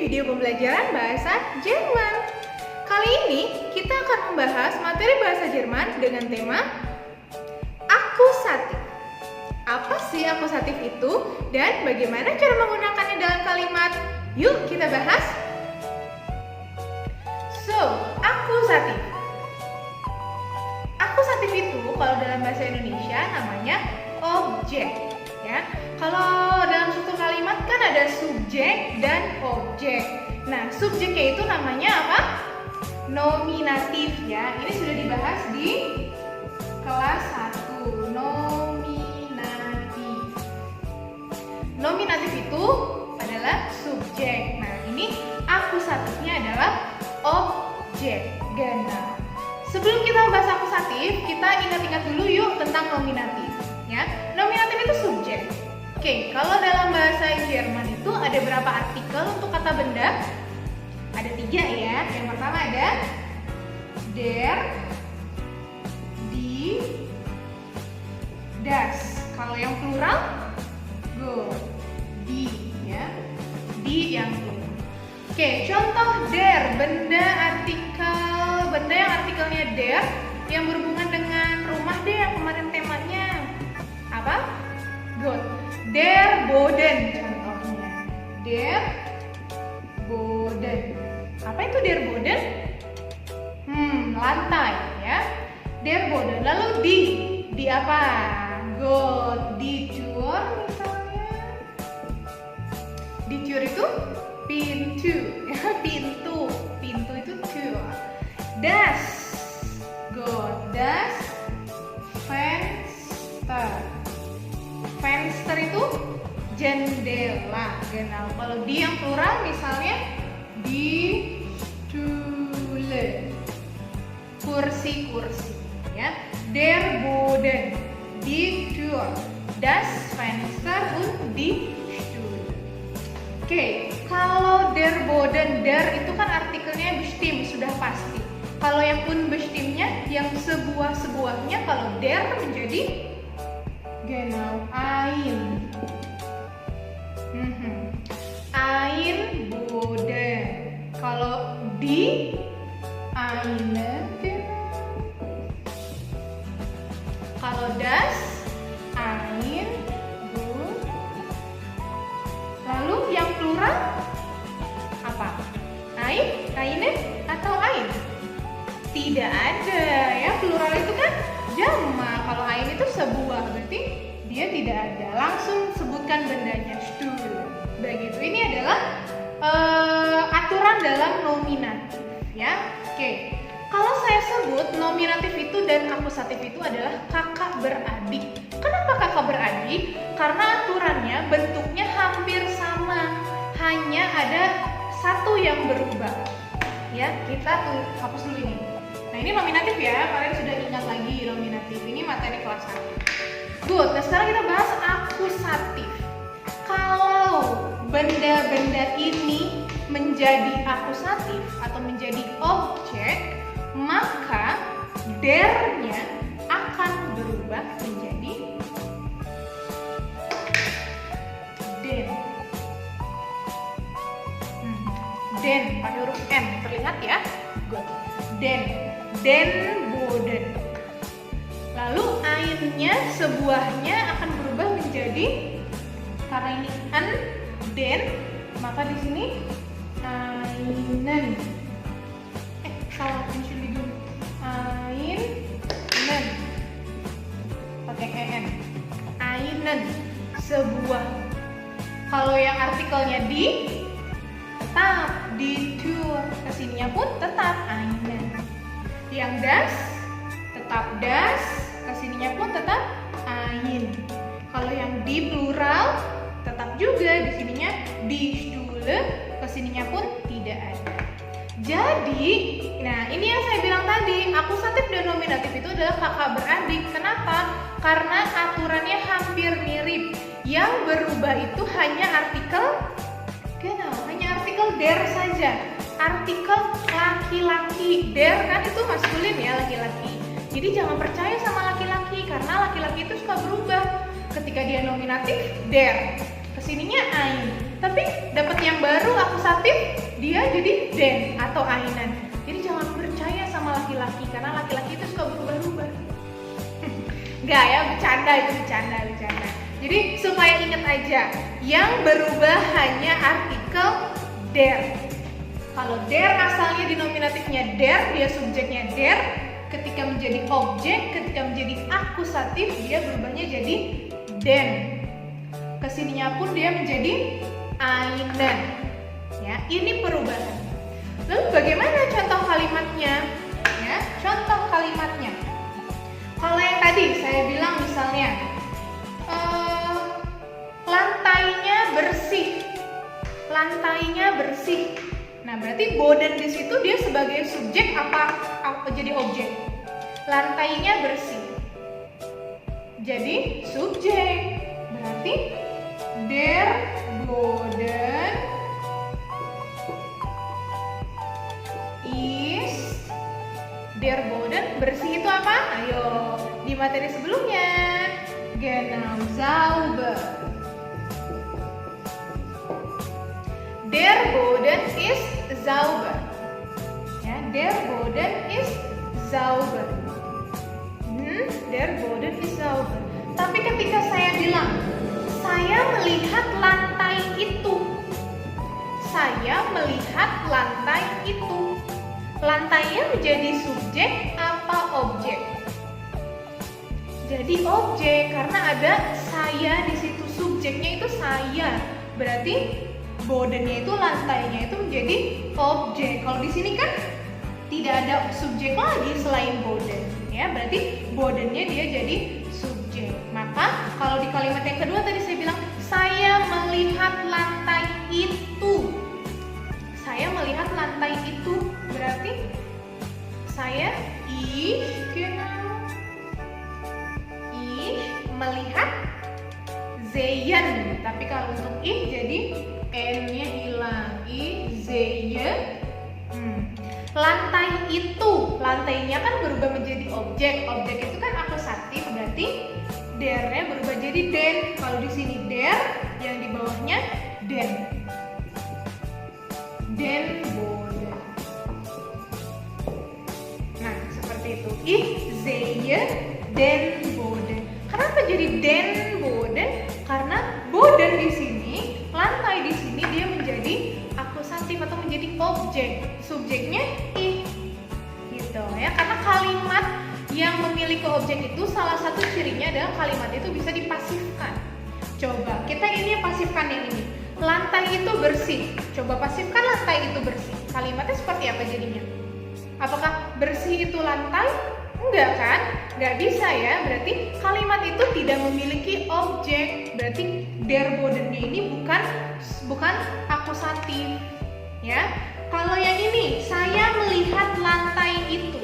video pembelajaran bahasa Jerman. Kali ini kita akan membahas materi bahasa Jerman dengan tema akusatif. Apa sih akusatif itu dan bagaimana cara menggunakannya dalam kalimat? Yuk kita bahas. Akusatif. Akusatif itu kalau dalam bahasa Indonesia namanya objek, ya. Kalau dalam satu kalimat kan ada subjek dan objek. Nah, subjeknya itu namanya apa? Nominatif, ya. Ini sudah dibahas di kelas 1, nominatif. Nominatif itu adalah subjek. Nah, ini akusatifnya adalah objek. Nah, sebelum kita bahas akusatif, kita ingat-ingat dulu yuk tentang nominatif, ya. Nominatif itu subjek. Oke, kalau dalam bahasa Jerman itu ada berapa artikel untuk kata benda? Ada 3 ya. Yang pertama ada der, die, das. Kalau yang plural, die, ya. Die yang plural. Oke, contoh der, benda yang artikelnya der yang berhubungan dengan rumah deh yang kemarin temanya apa? Good. Der Boden contohnya. Der Boden. Apa itu der Boden? Lantai ya. Der Boden. Lalu di apa? Good. Di Tür misalnya. Di Tür itu pintu, ya, pintu. Pintu itu Tür. Das. Good. Das Fenster. Fenster itu jendela. Genau. Kalau di yang plural misalnya di Stühle. Kursi-kursi, ya. Der Boden, die Tür, das Fenster und die Stühle. Oke, kalau der Boden, der itu kan artikelnya bestimmt, sudah pasti. Kalau yang unbestimmtnya, yang sebuah-sebuahnya, kalau der menjadi genau, ein. Ein Boden. Kalau di eine, kalau das ein Boden. Lalu yang plural apa? Eine atau ein? Tidak ada ya, plural itu kan jamak. Kalau ein itu sebuah, berarti dia tidak ada. Langsung sebutkan bendanya, Stuhl. Begitu. Ini adalah aturan dalam nominatif, ya. Oke. Kalau saya sebut nominatif itu dan akusatif itu adalah kakak beradik. Kenapa kakak beradik? Karena aturannya bentuknya hampir sama, hanya ada satu yang berubah. Ya, kita hapus dulu ini. Nah, ini nominatif ya, kalian sudah ingat lagi nominatif. Ini materi kelas 1. Good, nah sekarang kita bahas akusatif. Kalau benda-benda ini menjadi akusatif atau menjadi objek, maka der-nya akan berubah menjadi den. Den, pakai huruf N, terlihat ya? Good. Den Boden. Lalu ein-nya, sebuahnya akan berubah menjadi, karena ini an, den, maka di sini einen. Salah, Entschuldigung. Einen. Pakai en. Einen, sebuah. Kalau yang artikelnya di, tetap di Tür, kesininya pun tetap einen. Yang das, tetap das, kesininya pun tetap ein. Kalau yang di plural, tetap juga di sininya di Stühle, kesininya pun tidak ada. Jadi, nah ini yang saya bilang tadi, akusatif dan nominatif itu adalah kakak beradik. Kenapa? Karena aturannya hampir mirip. Yang berubah itu hanya artikel, hanya artikel der saja. Artikel laki-laki, der kan itu maskulin ya, laki-laki. Jadi jangan percaya sama laki-laki, karena laki-laki itu suka berubah. Ketika dia nominatif, der, kesininya ein. Tapi dapat yang baru akusatif, dia jadi den atau ainan. Jadi jangan percaya sama laki-laki karena laki-laki itu suka berubah-ubah. Enggak ya, bercanda itu, bercanda. Jadi supaya ingat aja, yang berubah hanya artikel der. Kalau der asalnya di nominatifnya der, dia subjeknya der. Ketika menjadi objek, ketika menjadi akusatif, dia berubahnya jadi den. Kesininya pun dia menjadi ainan. Ya, ini perubahan. Lalu bagaimana contoh kalimatnya? Ya, contoh kalimatnya. Kalau yang tadi saya bilang misalnya lantainya bersih. Nah, berarti boden di situ dia sebagai subjek apa jadi objek? Lantainya bersih. Jadi subjek. Berarti der Boden is. Der Boden bersih itu apa? Ayo, di materi sebelumnya. Genau sauber. Der Boden ist sauber. Ya, der Boden ist sauber. Der Boden ist sauber. Tapi ketika saya bilang, saya melihat lantai itu. Saya melihat lantai itu. Lantainya menjadi subjek apa objek? Jadi objek karena ada saya di situ, subjeknya itu saya. Berarti bodennya itu, lantainya itu menjadi objek. Kalau di sini kan tidak ada subjek lagi selain boden, ya. Berarti bodennya dia jadi subjek. Maka kalau di kalimat yang kedua tadi saya bilang saya melihat lantai itu. Saya melihat lantai itu berarti saya melihat sehen. Tapi kalau untuk jadi n-nya hilang. Sehen. Lantai itu, lantainya kan berubah menjadi objek. Objek itu kan akusatif, berarti der-nya berubah jadi den. Kalau di sini der, yang di bawahnya den. Den Boden. Nah, seperti itu. Sehe den Boden. Kenapa jadi den Boden? Karena boden di sini, lantai di sini dia menjadi akusatif atau menjadi objek. Subjeknya gitu ya. Karena kalimat yang memiliki objek itu salah satu cirinya adalah kalimat itu bisa dipasifkan. Coba kita ini pasifkan yang ini. Lantai itu bersih. Coba pasifkan lantai itu bersih. Kalimatnya seperti apa jadinya? Apakah bersih itu lantai? Enggak kan? Enggak bisa ya. Berarti kalimat itu tidak memiliki objek. Berarti der Bodennya ini bukan akusatif. Ya. Kalau yang ini, saya melihat lantai itu.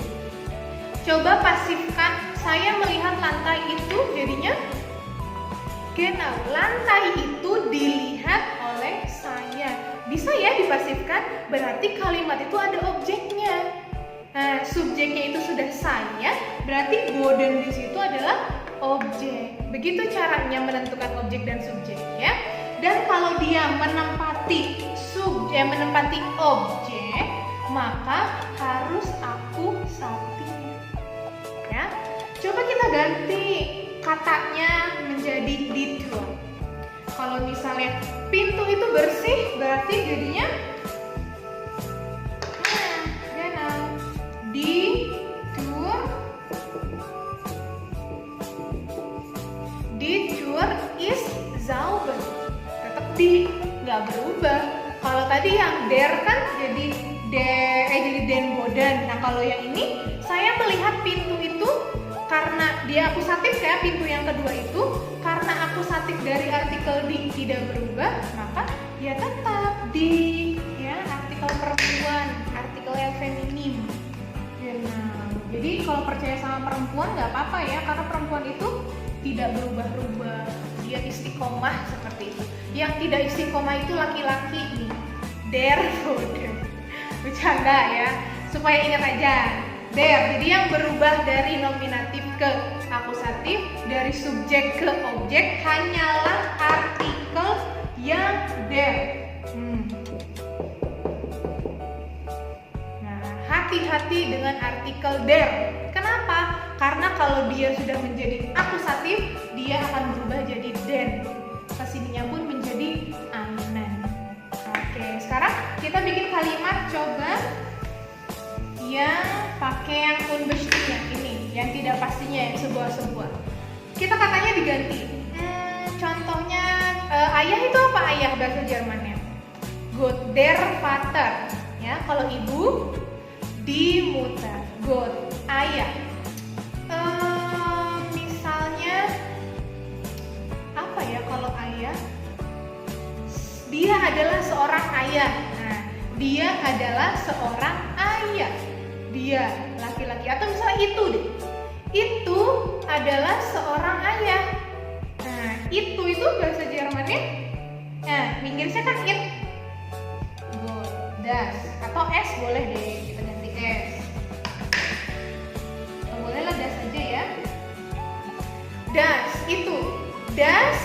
Coba pasifkan, saya melihat lantai itu, jadinya genau, lantai itu dilihat oleh saya. Bisa ya dipasifkan, berarti kalimat itu ada objeknya. Nah, subjeknya itu sudah saya, berarti Boden di situ adalah objek. Begitu caranya menentukan objek dan subjek ya. Dan kalau dia menempati objek, maka harus akusatif. Ya. Coba kita ganti katanya menjadi die Tür. Kalau misalnya pintu itu bersih, berarti jadinya die Tür. Die Tür ist sauber. Tetap di, nggak berubah. Kalau tadi yang der kan jadi den Boden. Nah kalau yang ini saya melihat pintu itu karena dia akusatif ya, pintu yang kedua itu karena akusatif dari artikel di tidak berubah, maka ya tetap di ya, artikel perempuan, artikel yang feminim. Nah, jadi kalau percaya sama perempuan nggak apa-apa ya, karena perempuan itu tidak berubah-ubah, dia istiqomah seperti itu. Yang tidak istiqomah itu laki-laki nih, der Boden. Bercanda ya, supaya ingat aja. Der, jadi yang berubah dari nominatif ke akusatif, dari subjek ke objek hanyalah artikel yang der. hati-hati dengan artikel der. Kenapa? Karena kalau dia sudah menjadi akusatif, dia akan berubah jadi den. Kesininya pun menjadi einen. Oke, sekarang kita bikin kalimat coba yang pakai yang unbestimmte ini, yang tidak pastinya, yang sebuah-sebuah. Kita katanya diganti. Contohnya ayah itu apa ayah bahasa Jermannya? Gut, der Vater. Ya, kalau ibu die Mutter. Gut, ayah. Misalnya apa ya kalau ayah? Dia adalah seorang ayah. Nah, dia adalah seorang ayah. Dia laki-laki atau misalnya itu deh. Itu adalah seorang ayah. Nah, itu bahasa Jermannya. Nah, Inggrisnya kan it. Good, das. Atau s boleh deh, kita ganti s. Bolehlah das aja ya. Das itu. Das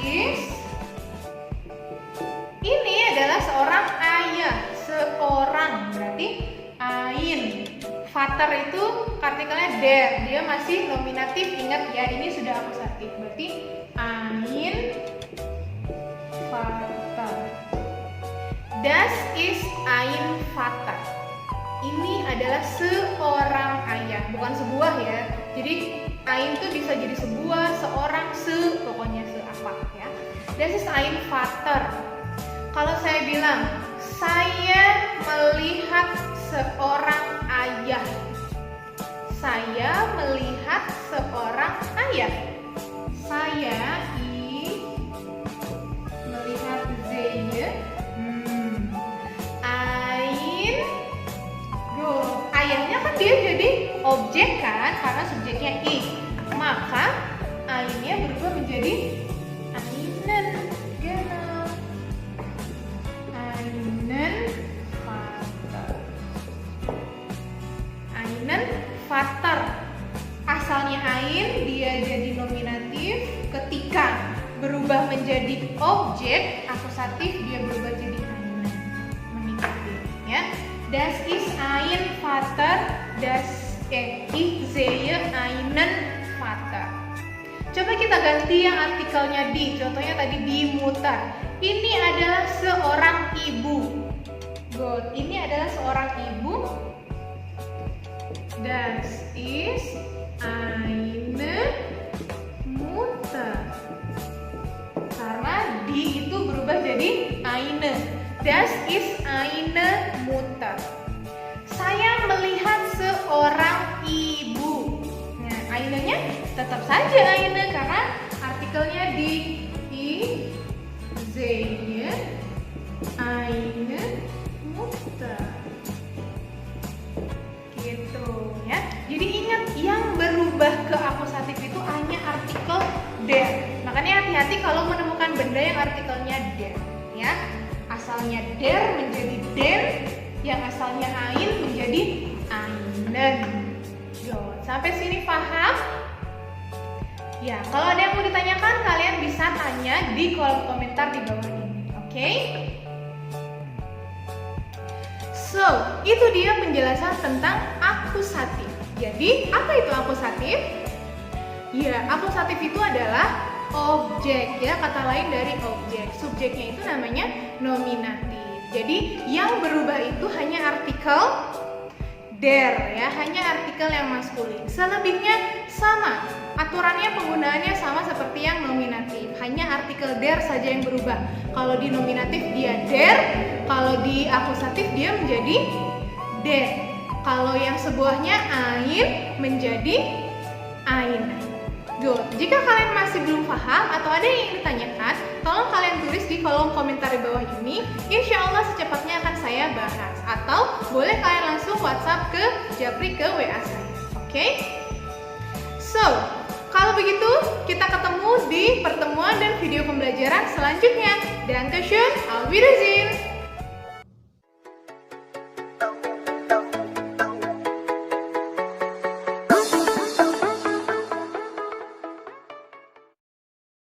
is. Ini adalah seorang ayah, seorang berarti ein. Vater itu artikelnya der, dia masih nominatif, ingat ya, ini sudah akusatif, berarti ein Vater. Das ist ein Vater. Ini adalah seorang ayah, bukan sebuah ya. Jadi ein itu bisa jadi sebuah, seorang, pokoknya apa ya. Das ist ein Vater. Kalau saya bilang, saya melihat seorang ayah. Saya melihat seorang ayah. Saya melihat sehe ein. Ayahnya kan dia jadi objek kan, karena subjeknya ich. Maka ainnya berubah menjadi einen. Einen Vater. Asalnya ein, dia jadi nominatif. Ketika berubah menjadi objek akusatif, dia berubah jadi einen, menikatif ya. Das ist ein Vater. Ich sehe einen Vater. Coba kita ganti yang artikelnya di. Contohnya tadi die Mutter. Ini adalah seorang ibu. Good. Ini adalah seorang ibu. Das ist eine Mutter. Karena die itu berubah jadi eine. Das ist eine Mutter. Saya melihat seorang ibu. Nah, eine-nya tetap saja eine karena artikelnya di. Sehe eine Mutter. Gitu ya. Jadi ingat, yang berubah ke akusatif itu hanya artikel der. Makanya hati-hati kalau menemukan benda yang artikelnya der ya. Asalnya der menjadi den, yang asalnya ein menjadi einen. Sampai sini paham? Ya, kalau ada yang mau ditanyakan, kalian bisa tanya di kolom komentar di bawah ini. Oke? So, itu dia penjelasan tentang akusatif. Jadi, apa itu akusatif? Ya, akusatif itu adalah objek ya, kata lain dari objek. Subjeknya itu namanya nominatif. Jadi, yang berubah itu hanya artikel der ya, hanya artikel yang maskulin. Selebihnya sama. Aturannya, penggunaannya sama seperti yang nominatif. Hanya artikel der saja yang berubah. Kalau di nominatif dia der, kalau di akusatif dia menjadi den. Kalau yang sebuahnya ein menjadi ein. Good. Jika kalian masih belum paham atau ada yang ingin ditanyakan, tolong kalian tulis di kolom komentar di bawah ini. Insya Allah secepatnya akan saya bahas. Atau boleh kalian langsung WhatsApp ke Japri ke WA saya. Oke? So, kalau begitu kita ketemu di pertemuan dan video pembelajaran selanjutnya. Dankeschön, auf Wiedersehen.